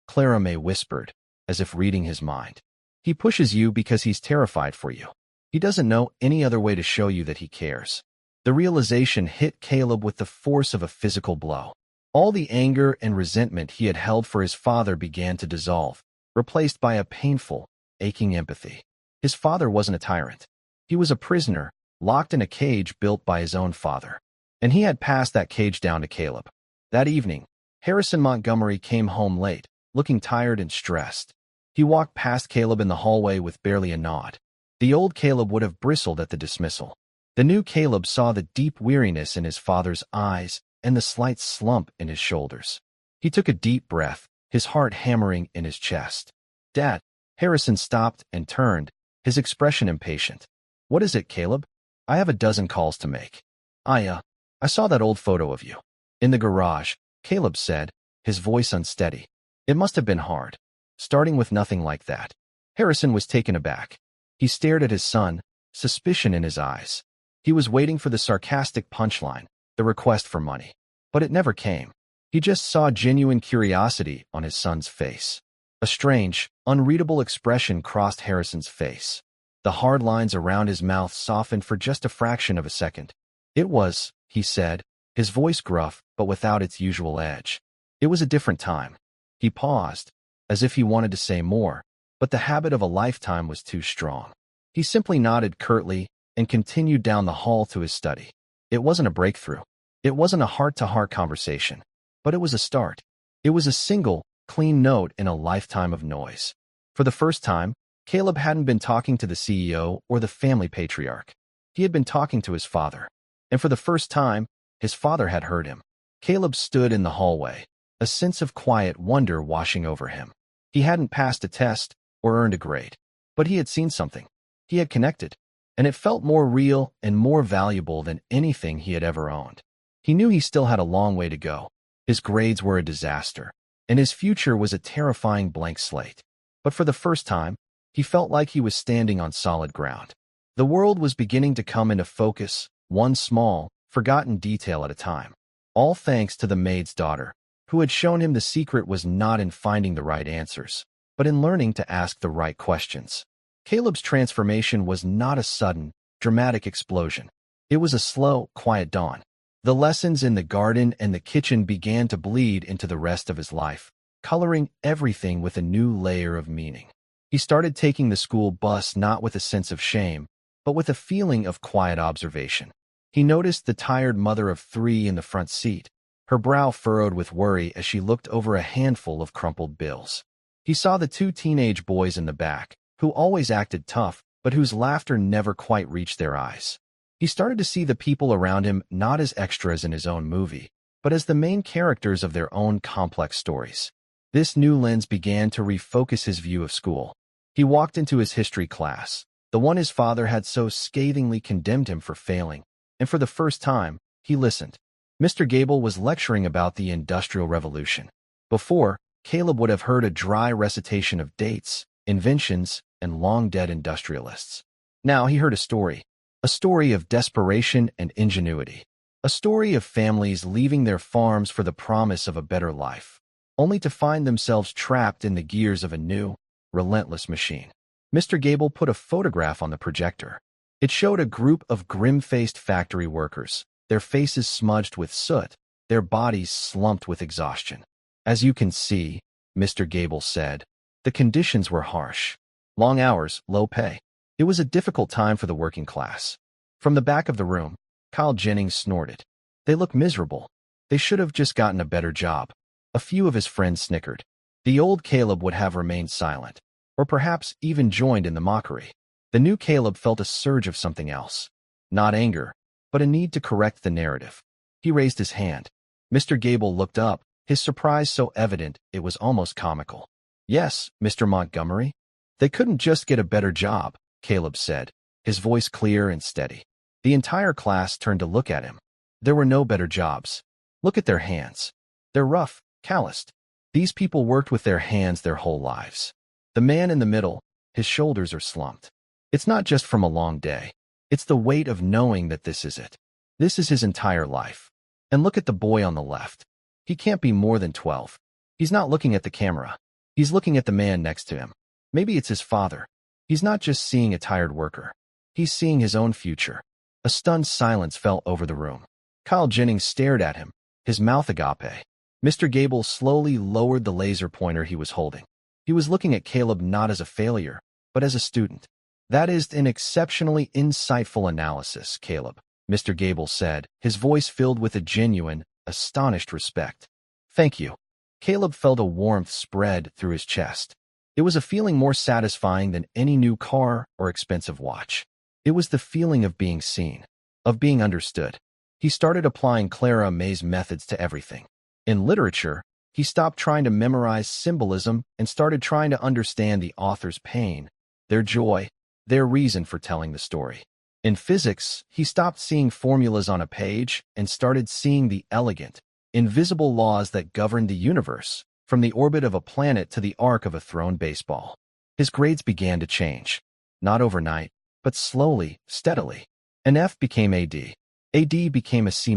Clara May whispered, as if reading his mind. He pushes you because he's terrified for you. He doesn't know any other way to show you that he cares. The realization hit Caleb with the force of a physical blow. All the anger and resentment he had held for his father began to dissolve, replaced by a painful, aching empathy. His father wasn't a tyrant. He was a prisoner, locked in a cage built by his own father. And he had passed that cage down to Caleb. That evening, Harrison Montgomery came home late, looking tired and stressed. He walked past Caleb in the hallway with barely a nod. The old Caleb would have bristled at the dismissal. The new Caleb saw the deep weariness in his father's eyes and the slight slump in his shoulders. He took a deep breath, his heart hammering in his chest. Dad. Harrison stopped and turned, his expression impatient. What is it, Caleb? I have a dozen calls to make. I saw that old photo of you. In the garage, Caleb said, his voice unsteady. It must have been hard, starting with nothing like that. Harrison was taken aback. He stared at his son, suspicion in his eyes. He was waiting for the sarcastic punchline, the request for money. But it never came. He just saw genuine curiosity on his son's face. A strange, unreadable expression crossed Harrison's face. The hard lines around his mouth softened for just a fraction of a second. It was, he said, his voice gruff but without its usual edge. It was a different time. He paused, as if he wanted to say more, but the habit of a lifetime was too strong. He simply nodded curtly and continued down the hall to his study. It wasn't a breakthrough. It wasn't a heart-to-heart conversation, but it was a start. It was a single, clean note in a lifetime of noise. For the first time, Caleb hadn't been talking to the CEO or the family patriarch. He had been talking to his father. And for the first time, his father had heard him. Caleb stood in the hallway, a sense of quiet wonder washing over him. He hadn't passed a test or earned a grade, but he had seen something. He had connected, and it felt more real and more valuable than anything he had ever owned. He knew he still had a long way to go. His grades were a disaster, and his future was a terrifying blank slate. But for the first time, he felt like he was standing on solid ground. The world was beginning to come into focus, one small, forgotten detail at a time. All thanks to the maid's daughter, who had shown him the secret was not in finding the right answers, but in learning to ask the right questions. Caleb's transformation was not a sudden, dramatic explosion. It was a slow, quiet dawn. The lessons in the garden and the kitchen began to bleed into the rest of his life, coloring everything with a new layer of meaning. He started taking the school bus not with a sense of shame, but with a feeling of quiet observation. He noticed the tired mother of 3 in the front seat, her brow furrowed with worry as she looked over a handful of crumpled bills. He saw the 2 teenage boys in the back, who always acted tough, but whose laughter never quite reached their eyes. He started to see the people around him not as extras in his own movie, but as the main characters of their own complex stories. This new lens began to refocus his view of school. He walked into his history class, the one his father had so scathingly condemned him for failing, and for the first time, he listened. Mr. Gable was lecturing about the Industrial Revolution. Before, Caleb would have heard a dry recitation of dates, inventions, and long-dead industrialists. Now he heard a story of desperation and ingenuity, a story of families leaving their farms for the promise of a better life, only to find themselves trapped in the gears of a new, relentless machine. Mr. Gable put a photograph on the projector. It showed a group of grim-faced factory workers, their faces smudged with soot, their bodies slumped with exhaustion. As you can see, Mr. Gable said, the conditions were harsh. Long hours, low pay. It was a difficult time for the working class. From the back of the room, Kyle Jennings snorted. They look miserable. They should have just gotten a better job. A few of his friends snickered. The old Caleb would have remained silent, or perhaps even joined in the mockery. The new Caleb felt a surge of something else. Not anger, but a need to correct the narrative. He raised his hand. Mr. Gable looked up, his surprise so evident it was almost comical. Yes, Mr. Montgomery. They couldn't just get a better job, Caleb said, his voice clear and steady. The entire class turned to look at him. There were no better jobs. Look at their hands. They're rough, calloused. These people worked with their hands their whole lives. The man in the middle, his shoulders are slumped. It's not just from a long day. It's the weight of knowing that this is it. This is his entire life. And look at the boy on the left. He can't be more than 12. He's not looking at the camera. He's looking at the man next to him. Maybe it's his father. He's not just seeing a tired worker. He's seeing his own future. A stunned silence fell over the room. Kyle Jennings stared at him, his mouth agape. Mr. Gable slowly lowered the laser pointer he was holding. He was looking at Caleb not as a failure, but as a student. That is an exceptionally insightful analysis, Caleb, Mr. Gable said, his voice filled with a genuine, astonished respect. Thank you. Caleb felt a warmth spread through his chest. It was a feeling more satisfying than any new car or expensive watch. It was the feeling of being seen, of being understood. He started applying Clara May's methods to everything. In literature, he stopped trying to memorize symbolism and started trying to understand the author's pain, their joy, their reason for telling the story. In physics, he stopped seeing formulas on a page and started seeing the elegant, invisible laws that govern the universe, from the orbit of a planet to the arc of a thrown baseball. His grades began to change. Not overnight, but slowly, steadily. An F became a D. A D became a C-.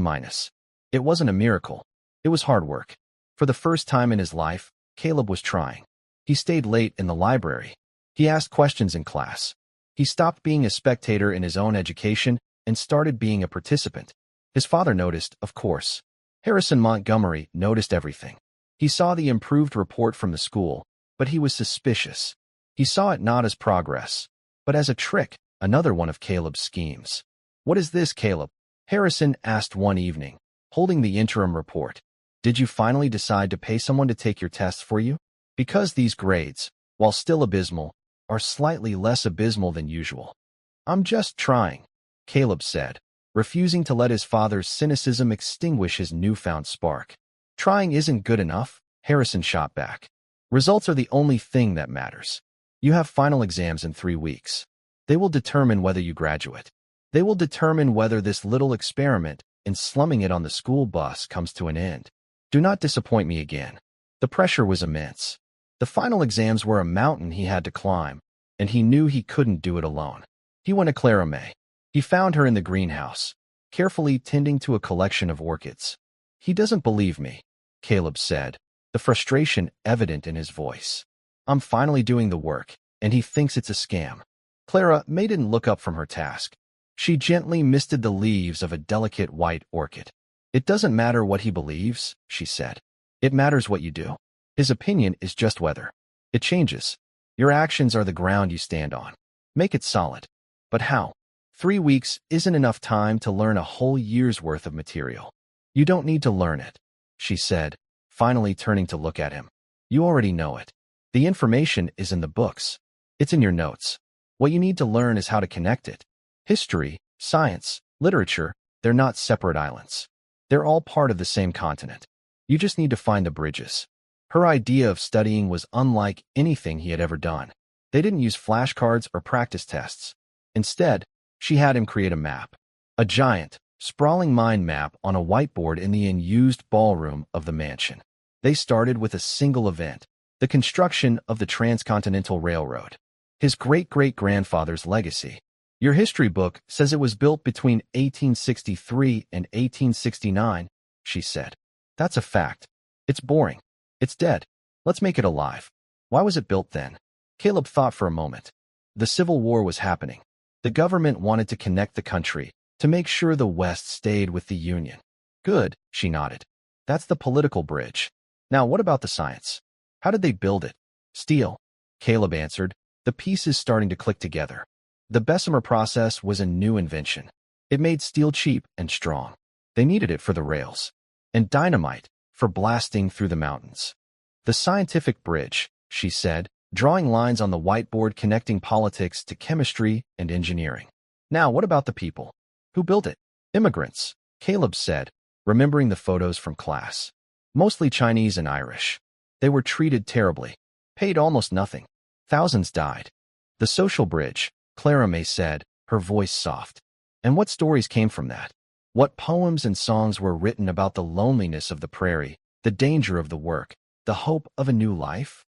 It wasn't a miracle. It was hard work. For the first time in his life, Caleb was trying. He stayed late in the library. He asked questions in class. He stopped being a spectator in his own education and started being a participant. His father noticed, of course. Harrison Montgomery noticed everything. He saw the improved report from the school, but he was suspicious. He saw it not as progress, but as a trick, another one of Caleb's schemes. What is this, Caleb? Harrison asked one evening, holding the interim report. Did you finally decide to pay someone to take your tests for you? Because these grades, while still abysmal, are slightly less abysmal than usual. I'm just trying, Caleb said, refusing to let his father's cynicism extinguish his newfound spark. Trying isn't good enough, Harrison shot back. Results are the only thing that matters. You have final exams in 3 weeks. They will determine whether you graduate. They will determine whether this little experiment in slumming it on the school bus comes to an end. Do not disappoint me again. The pressure was immense. The final exams were a mountain he had to climb, and he knew he couldn't do it alone. He went to Clara May. He found her in the greenhouse, carefully tending to a collection of orchids. He doesn't believe me, Caleb said, the frustration evident in his voice. I'm finally doing the work, and he thinks it's a scam. Clara May didn't look up from her task. She gently misted the leaves of a delicate white orchid. It doesn't matter what he believes, she said. It matters what you do. His opinion is just weather. It changes. Your actions are the ground you stand on. Make it solid. But how? 3 weeks isn't enough time to learn a whole year's worth of material. You don't need to learn it, she said, finally turning to look at him. You already know it. The information is in the books. It's in your notes. What you need to learn is how to connect it. History, science, literature, they're not separate islands. They're all part of the same continent. You just need to find the bridges. Her idea of studying was unlike anything he had ever done. They didn't use flashcards or practice tests. Instead, she had him create a map. A giant, sprawling mind map on a whiteboard in the unused ballroom of the mansion. They started with a single event, the construction of the Transcontinental Railroad. His great-great-grandfather's legacy. Your history book says it was built between 1863 and 1869, she said. That's a fact. It's boring. It's dead. Let's make it alive. Why was it built then? Caleb thought for a moment. The Civil War was happening. The government wanted to connect the country, to make sure the West stayed with the Union. Good, she nodded. That's the political bridge. Now what about the science? How did they build it? Steel. Caleb answered, the pieces starting to click together. The Bessemer process was a new invention. It made steel cheap and strong. They needed it for the rails. And dynamite, for blasting through the mountains. The scientific bridge, she said, drawing lines on the whiteboard connecting politics to chemistry and engineering. Now what about the people? Who built it? Immigrants, Caleb said, remembering the photos from class. Mostly Chinese and Irish. They were treated terribly. Paid almost nothing. Thousands died. The social bridge, Clara May said, her voice soft. And what stories came from that? What poems and songs were written about the loneliness of the prairie, the danger of the work, the hope of a new life?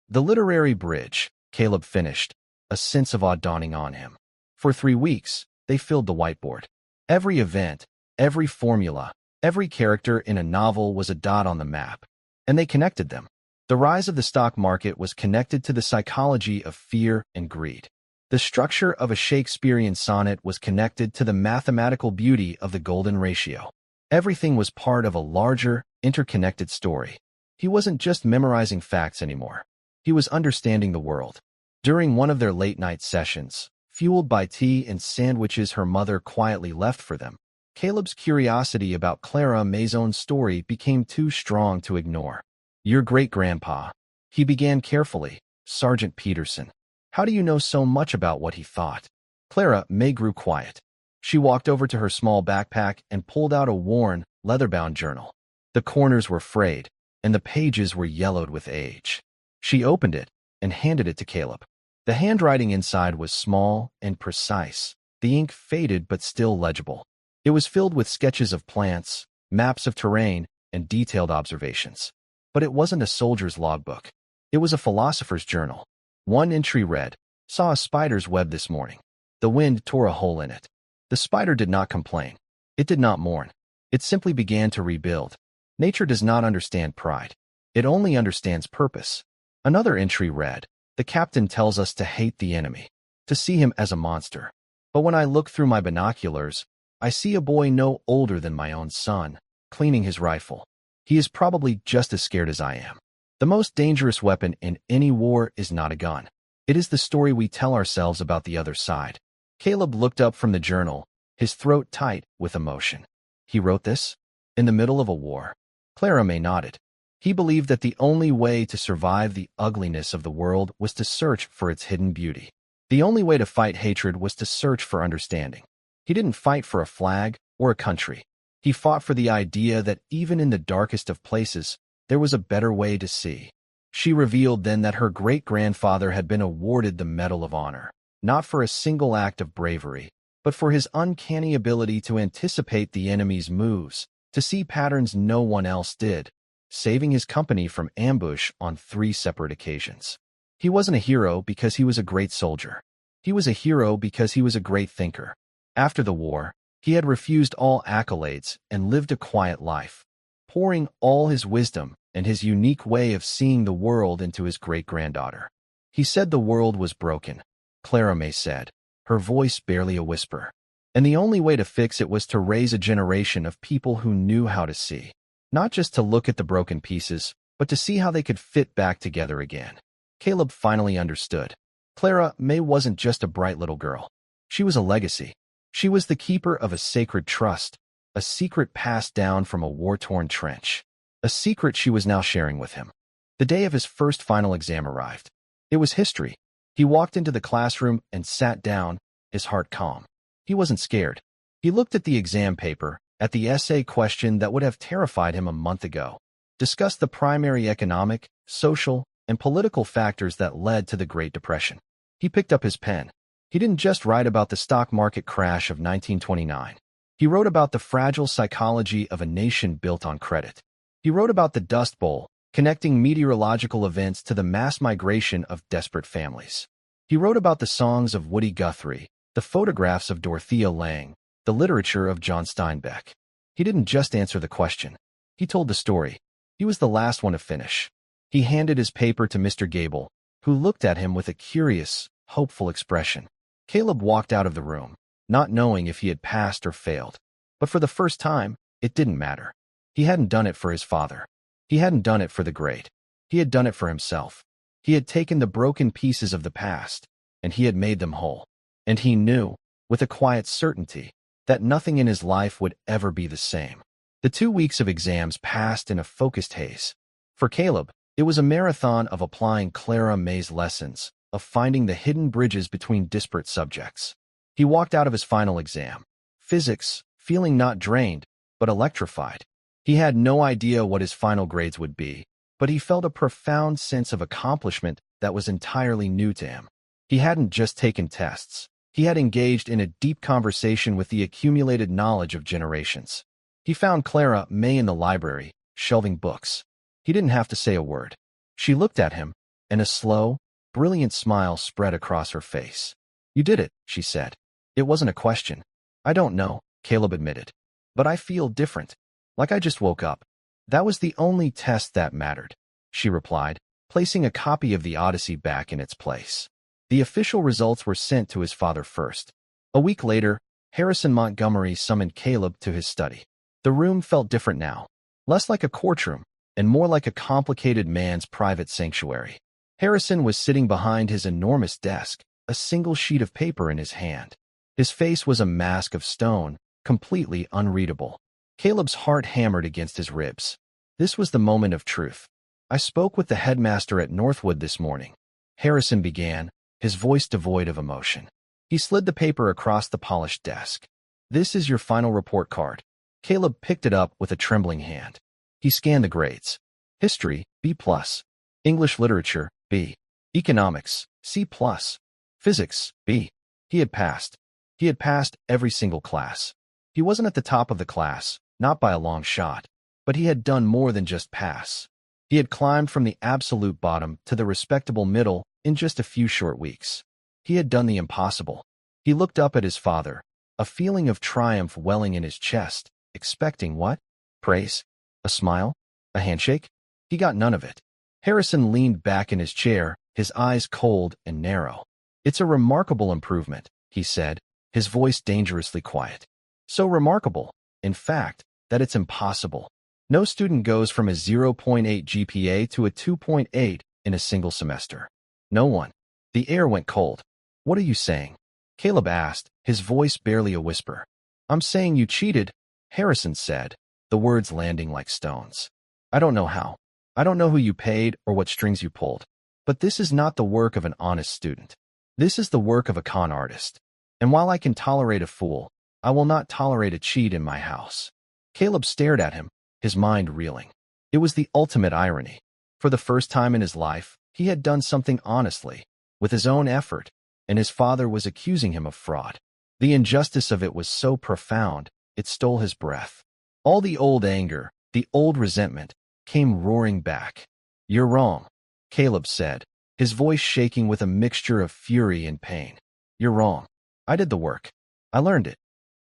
The literary bridge, Caleb finished, a sense of awe dawning on him. For 3 weeks, they filled the whiteboard. Every event, every formula, every character in a novel was a dot on the map. And they connected them. The rise of the stock market was connected to the psychology of fear and greed. The structure of a Shakespearean sonnet was connected to the mathematical beauty of the golden ratio. Everything was part of a larger, interconnected story. He wasn't just memorizing facts anymore. He was understanding the world. During one of their late-night sessions, fueled by tea and sandwiches her mother quietly left for them, Caleb's curiosity about Clara May's own story became too strong to ignore. Your great-grandpa. He began carefully, Sergeant Peterson. How do you know so much about what he thought? Clara May grew quiet. She walked over to her small backpack and pulled out a worn, leather-bound journal. The corners were frayed, and the pages were yellowed with age. She opened it and handed it to Caleb. The handwriting inside was small and precise, the ink faded but still legible. It was filled with sketches of plants, maps of terrain, and detailed observations. But it wasn't a soldier's logbook. It was a philosopher's journal. One entry read, "Saw a spider's web this morning. The wind tore a hole in it." The spider did not complain. It did not mourn. It simply began to rebuild. Nature does not understand pride. It only understands purpose. Another entry read, "The captain tells us to hate the enemy, to see him as a monster. But when I look through my binoculars, I see a boy no older than my own son, cleaning his rifle. He is probably just as scared as I am. The most dangerous weapon in any war is not a gun. It is the story we tell ourselves about the other side." Caleb looked up from the journal, his throat tight with emotion. He wrote this? In the middle of a war? Clara May nodded. He believed that the only way to survive the ugliness of the world was to search for its hidden beauty. The only way to fight hatred was to search for understanding. He didn't fight for a flag or a country. He fought for the idea that even in the darkest of places, there was a better way to see. She revealed then that her great-grandfather had been awarded the Medal of Honor, not for a single act of bravery, but for his uncanny ability to anticipate the enemy's moves, to see patterns no one else did, saving his company from ambush on 3 separate occasions. He wasn't a hero because he was a great soldier. He was a hero because he was a great thinker. After the war, he had refused all accolades and lived a quiet life, pouring all his wisdom and his unique way of seeing the world into his great-granddaughter. He said the world was broken, Clara May said, her voice barely a whisper. And the only way to fix it was to raise a generation of people who knew how to see. Not just to look at the broken pieces, but to see how they could fit back together again. Caleb finally understood. Clara May wasn't just a bright little girl. She was a legacy. She was the keeper of a sacred trust, a secret passed down from a war-torn trench. A secret she was now sharing with him. The day of his first final exam arrived. It was history. He walked into the classroom and sat down, his heart calm. He wasn't scared. He looked at the exam paper, at the essay question that would have terrified him a month ago, discussed the primary economic, social, and political factors that led to the Great Depression. He picked up his pen. He didn't just write about the stock market crash of 1929. He wrote about the fragile psychology of a nation built on credit. He wrote about the Dust Bowl, connecting meteorological events to the mass migration of desperate families. He wrote about the songs of Woody Guthrie, the photographs of Dorothea Lange, the literature of John Steinbeck. He didn't just answer the question. He told the story. He was the last one to finish. He handed his paper to Mr. Gable, who looked at him with a curious, hopeful expression. Caleb walked out of the room, not knowing if he had passed or failed. But for the first time, it didn't matter. He hadn't done it for his father. He hadn't done it for the great. He had done it for himself. He had taken the broken pieces of the past, and he had made them whole. And he knew, with a quiet certainty, that nothing in his life would ever be the same. The 2 weeks of exams passed in a focused haze. For Caleb, it was a marathon of applying Clara May's lessons, of finding the hidden bridges between disparate subjects. He walked out of his final exam, physics, feeling not drained, but electrified. He had no idea what his final grades would be, but he felt a profound sense of accomplishment that was entirely new to him. He hadn't just taken tests. He had engaged in a deep conversation with the accumulated knowledge of generations. He found Clara May in the library, shelving books. He didn't have to say a word. She looked at him, and a slow, brilliant smile spread across her face. "You did it," she said. "It wasn't a question." "I don't know," Caleb admitted. "But I feel different. Like I just woke up." "That was the only test that mattered," she replied, placing a copy of the Odyssey back in its place. The official results were sent to his father first. A week later, Harrison Montgomery summoned Caleb to his study. The room felt different now, less like a courtroom, and more like a complicated man's private sanctuary. Harrison was sitting behind his enormous desk, a single sheet of paper in his hand. His face was a mask of stone, completely unreadable. Caleb's heart hammered against his ribs. This was the moment of truth. "I spoke with the headmaster at Northwood this morning," Harrison began, his voice devoid of emotion. He slid the paper across the polished desk. "This is your final report card." Caleb picked it up with a trembling hand. He scanned the grades. History, B+. English literature, B. Economics, C+. Physics, B. He had passed. He had passed every single class. He wasn't at the top of the class, not by a long shot, but he had done more than just pass. He had climbed from the absolute bottom to the respectable middle in just a few short weeks. He had done the impossible. He looked up at his father, a feeling of triumph welling in his chest, expecting what? Praise? A smile? A handshake? He got none of it. Harrison leaned back in his chair, his eyes cold and narrow. "It's a remarkable improvement," he said, his voice dangerously quiet. "So remarkable, in fact, that it's impossible. No student goes from a 0.8 GPA to a 2.8 in a single semester. No one." The air went cold. "What are you saying?" Caleb asked, his voice barely a whisper. "I'm saying you cheated," Harrison said, the words landing like stones. "I don't know how. I don't know who you paid or what strings you pulled. But this is not the work of an honest student. This is the work of a con artist. And while I can tolerate a fool, I will not tolerate a cheat in my house." Caleb stared at him, his mind reeling. It was the ultimate irony. For the first time in his life, he had done something honestly, with his own effort, and his father was accusing him of fraud. The injustice of it was so profound, it stole his breath. All the old anger, the old resentment, came roaring back. "You're wrong," Caleb said, his voice shaking with a mixture of fury and pain. "You're wrong. I did the work. I learned it.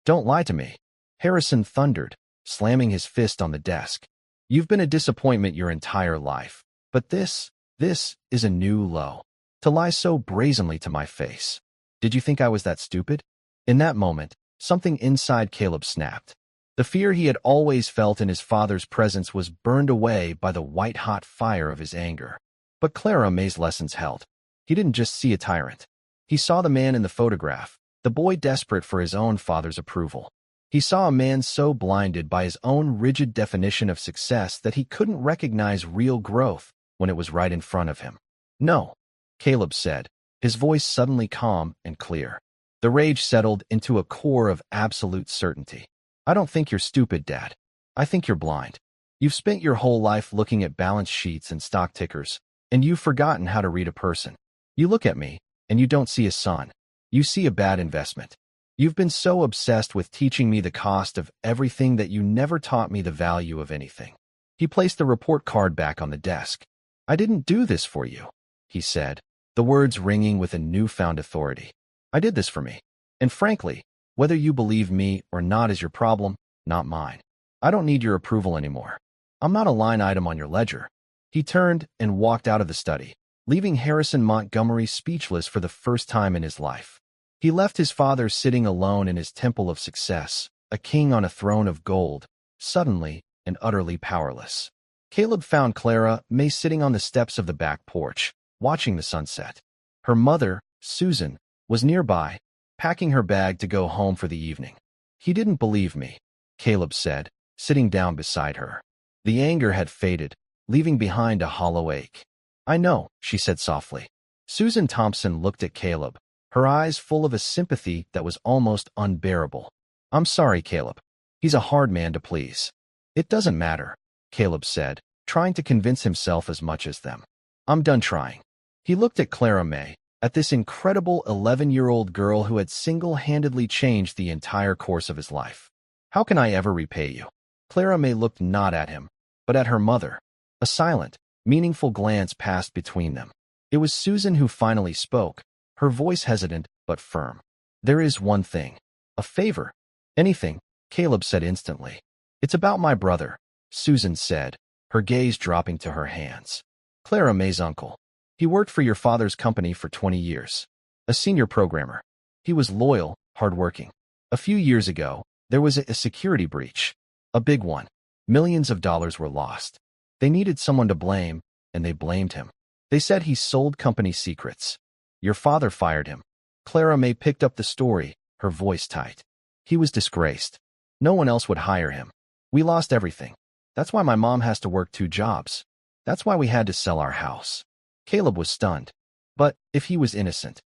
Don't lie to me," Harrison thundered, slamming his fist on the desk. "You've been a disappointment your entire life. But this is a new low. To lie so brazenly to my face. Did you think I was that stupid?" In that moment, something inside Caleb snapped. The fear he had always felt in his father's presence was burned away by the white-hot fire of his anger. But Clara May's lessons held. He didn't just see a tyrant. He saw the man in the photograph, the boy desperate for his own father's approval. He saw a man so blinded by his own rigid definition of success that he couldn't recognize real growth when it was right in front of him. "No," Caleb said, his voice suddenly calm and clear. The rage settled into a core of absolute certainty. I don't think you're stupid, Dad. I think you're blind. You've spent your whole life looking at balance sheets and stock tickers, and you've forgotten how to read a person. You look at me, and you don't see a son. You see a bad investment. You've been so obsessed with teaching me the cost of everything that you never taught me the value of anything. He placed the report card back on the desk. I didn't do this for you, he said, the words ringing with a newfound authority. I did this for me. And frankly, whether you believe me or not is your problem, not mine. I don't need your approval anymore. I'm not a line item on your ledger. He turned and walked out of the study, leaving Harrison Montgomery speechless for the first time in his life. He left his father sitting alone in his temple of success, a king on a throne of gold, suddenly and utterly powerless. Caleb found Clara May sitting on the steps of the back porch, watching the sunset. Her mother, Susan, was nearby, packing her bag to go home for the evening. He didn't believe me, Caleb said, sitting down beside her. The anger had faded, leaving behind a hollow ache. I know, she said softly. Susan Thompson looked at Caleb, her eyes full of a sympathy that was almost unbearable. I'm sorry, Caleb. He's a hard man to please. It doesn't matter, Caleb said, trying to convince himself as much as them. I'm done trying. He looked at Clara May, at this incredible 11-year-old girl who had single-handedly changed the entire course of his life. How can I ever repay you? Clara May looked not at him, but at her mother. A silent, meaningful glance passed between them. It was Susan who finally spoke, her voice hesitant but firm. There is one thing. A favor. Anything, Caleb said instantly. It's about my brother, Susan said, her gaze dropping to her hands. Clara May's uncle. He worked for your father's company for 20 years. A senior programmer. He was loyal, hardworking. A few years ago, there was a security breach. A big one. Millions of dollars were lost. They needed someone to blame, and they blamed him. They said he sold company secrets. Your father fired him. Clara May picked up the story, her voice tight. He was disgraced. No one else would hire him. We lost everything. That's why my mom has to work 2 jobs. That's why we had to sell our house. Caleb was stunned. But if he was innocent.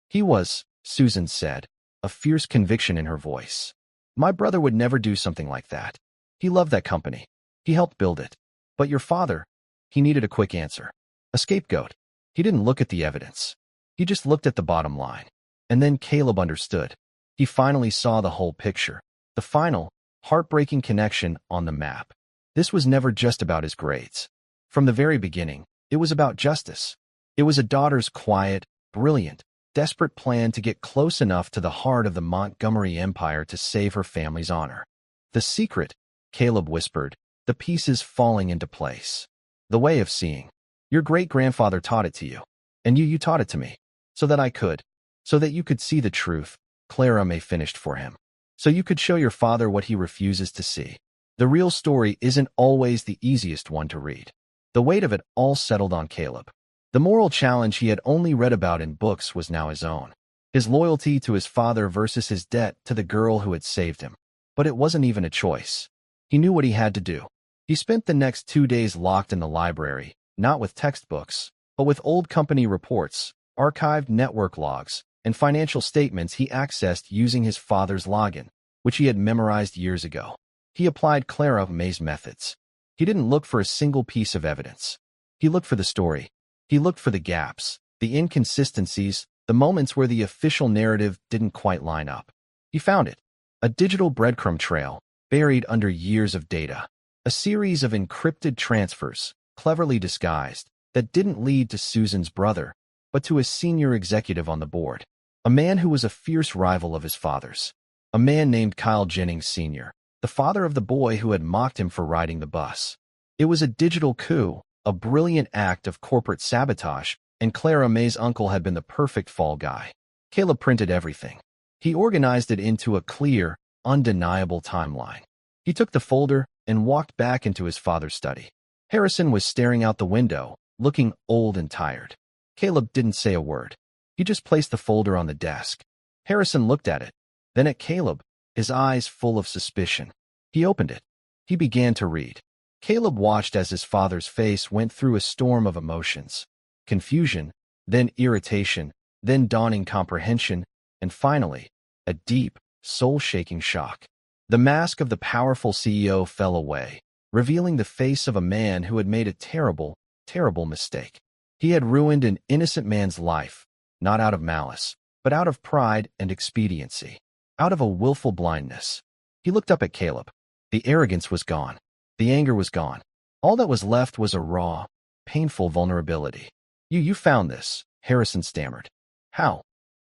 He was, Susan said, a fierce conviction in her voice. My brother would never do something like that. He loved that company. He helped build it. But your father, he needed a quick answer. A scapegoat. He didn't look at the evidence. He just looked at the bottom line. And then Caleb understood. He finally saw the whole picture. The final, heartbreaking connection on the map. This was never just about his grades. From the very beginning, it was about justice. It was a daughter's quiet, brilliant, desperate plan to get close enough to the heart of the Montgomery Empire to save her family's honor. The secret, Caleb whispered, the pieces falling into place. The way of seeing. Your great-grandfather taught it to you. And you taught it to me. So that I could. So that you could see the truth, Clara May finished for him. So you could show your father what he refuses to see. The real story isn't always the easiest one to read. The weight of it all settled on Caleb. The moral challenge he had only read about in books was now his own. His loyalty to his father versus his debt to the girl who had saved him. But it wasn't even a choice. He knew what he had to do. He spent the next 2 days locked in the library, not with textbooks, but with old company reports, archived network logs, and financial statements he accessed using his father's login, which he had memorized years ago. He applied Clara May's methods. He didn't look for a single piece of evidence. He looked for the story. He looked for the gaps, the inconsistencies, the moments where the official narrative didn't quite line up. He found it. A digital breadcrumb trail, buried under years of data. A series of encrypted transfers, cleverly disguised, that didn't lead to Susan's brother, but to a senior executive on the board. A man who was a fierce rival of his father's. A man named Kyle Jennings Sr., the father of the boy who had mocked him for riding the bus. It was a digital coup, a brilliant act of corporate sabotage, and Clara May's uncle had been the perfect fall guy. Caleb printed everything. He organized it into a clear, undeniable timeline. He took the folder and walked back into his father's study. Harrison was staring out the window, looking old and tired. Caleb didn't say a word. He just placed the folder on the desk. Harrison looked at it, then at Caleb, his eyes full of suspicion. He opened it. He began to read. Caleb watched as his father's face went through a storm of emotions. Confusion, then irritation, then dawning comprehension, and finally, a deep, soul-shaking shock. The mask of the powerful CEO fell away, revealing the face of a man who had made a terrible, terrible mistake. He had ruined an innocent man's life, not out of malice, but out of pride and expediency, out of a willful blindness. He looked up at Caleb. The arrogance was gone. The anger was gone. All that was left was a raw, painful vulnerability. You found this, Harrison stammered. How?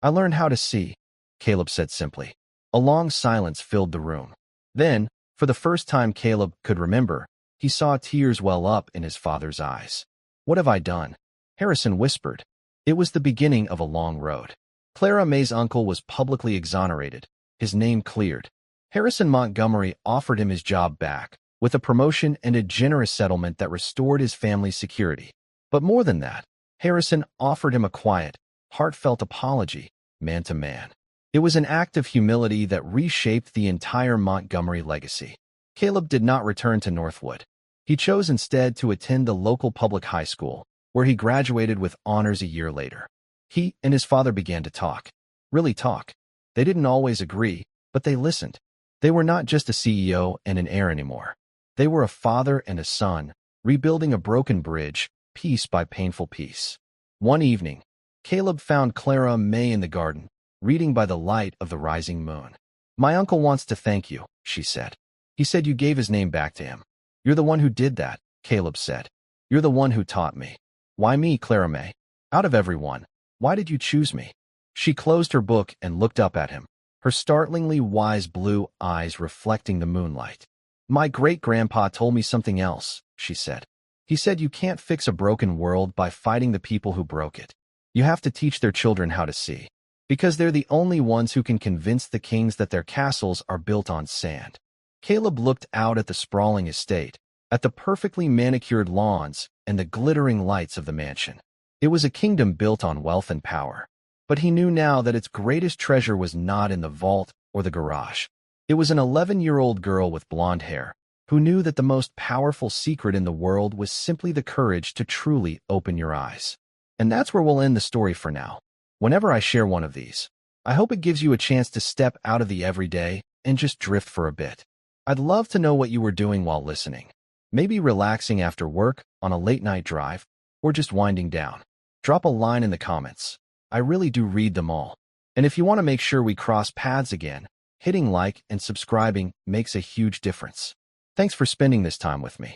I learned how to see, Caleb said simply. A long silence filled the room. Then, for the first time Caleb could remember, he saw tears well up in his father's eyes. What have I done? Harrison whispered. It was the beginning of a long road. Clara May's uncle was publicly exonerated, his name cleared. Harrison Montgomery offered him his job back, with a promotion and a generous settlement that restored his family's security. But more than that, Harrison offered him a quiet, heartfelt apology, man to man. It was an act of humility that reshaped the entire Montgomery legacy. Caleb did not return to Northwood. He chose instead to attend the local public high school, where he graduated with honors a year later. He and his father began to talk. Really talk. They didn't always agree, but they listened. They were not just a CEO and an heir anymore. They were a father and a son, rebuilding a broken bridge, piece by painful piece. One evening, Caleb found Clara May in the garden, reading by the light of the rising moon. My uncle wants to thank you, she said. He said you gave his name back to him. You're the one who did that, Caleb said. You're the one who taught me. Why me, Clara May? Out of everyone, why did you choose me? She closed her book and looked up at him, her startlingly wise blue eyes reflecting the moonlight. My great-grandpa told me something else, she said. He said you can't fix a broken world by fighting the people who broke it. You have to teach their children how to see. Because they're the only ones who can convince the kings that their castles are built on sand. Caleb looked out at the sprawling estate, at the perfectly manicured lawns and the glittering lights of the mansion. It was a kingdom built on wealth and power. But he knew now that its greatest treasure was not in the vault or the garage. It was an 11-year-old girl with blonde hair, who knew that the most powerful secret in the world was simply the courage to truly open your eyes. And that's where we'll end the story for now. Whenever I share one of these, I hope it gives you a chance to step out of the everyday and just drift for a bit. I'd love to know what you were doing while listening. Maybe relaxing after work, on a late-night drive, or just winding down. Drop a line in the comments. I really do read them all. And if you want to make sure we cross paths again, hitting like and subscribing makes a huge difference. Thanks for spending this time with me.